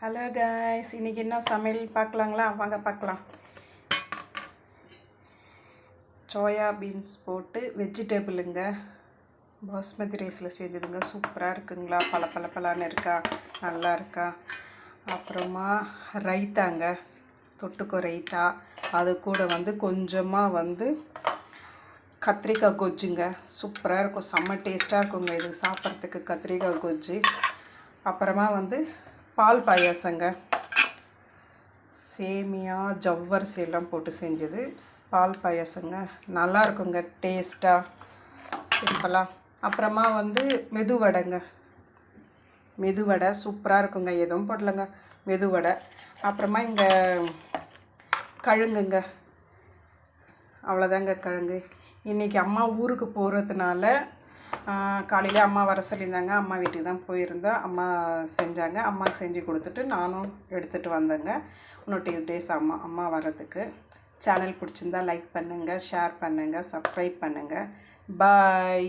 Hello guys, இன்றைக்கி என்ன சமையல் பார்க்கலாங்களா? வாங்க பார்க்கலாம். சோயா பீன்ஸ் போட்டு வெஜிடபிளுங்க, பாஸ்மதி ரைஸில் செஞ்சதுங்க. சூப்பராக இருக்குங்களா? பலான்னு இருக்கா? நல்லா இருக்கா? அப்புறமா ரைத்தாங்க, தொட்டுக்கோ ரைத்தா. அது கூட கொஞ்சமாக கத்திரிக்காய் கொஜ்ஜுங்க. சூப்பராக இருக்கும், செம்ம டேஸ்ட்டாக இருக்குங்க இது சாப்பிட்றதுக்கு, கத்திரிக்காய் கொஜ்ஜு. அப்புறமா பால் பாயாசங்க, சேமியா ஜவ்வரிசி எல்லாம் போட்டு செஞ்சது பால் பாயாசங்க. நல்லா இருக்குங்க டேஸ்ட்டாக, சிம்பிளாக. அப்புறமா மெதுவடைங்க, மெதுவடை சூப்பராக இருக்குங்க, எதுவும் போடலைங்க, மெதுவடை. அப்புறமா இங்கே கழுங்குங்க, அவ்வளோதாங்க கழுங்கு. இன்றைக்கி அம்மா ஊருக்கு போகிறதுனால காலையில் அம்மா வர சொல்லியிருந்தாங்க. அம்மா வீட்டுக்கு தான் போயிருந்தேன். அம்மா செஞ்சாங்க, அம்மாவுக்கு செஞ்சு கொடுத்துட்டு நானும் எடுத்துகிட்டு வந்தேங்க. இன்னும் 2 days அம்மா வர்றதுக்கு. சேனல் பிடிச்சிருந்தா லைக் பண்ணுங்கள், ஷேர் பண்ணுங்கள், சப்ஸ்கிரைப் பண்ணுங்கள். பாய்.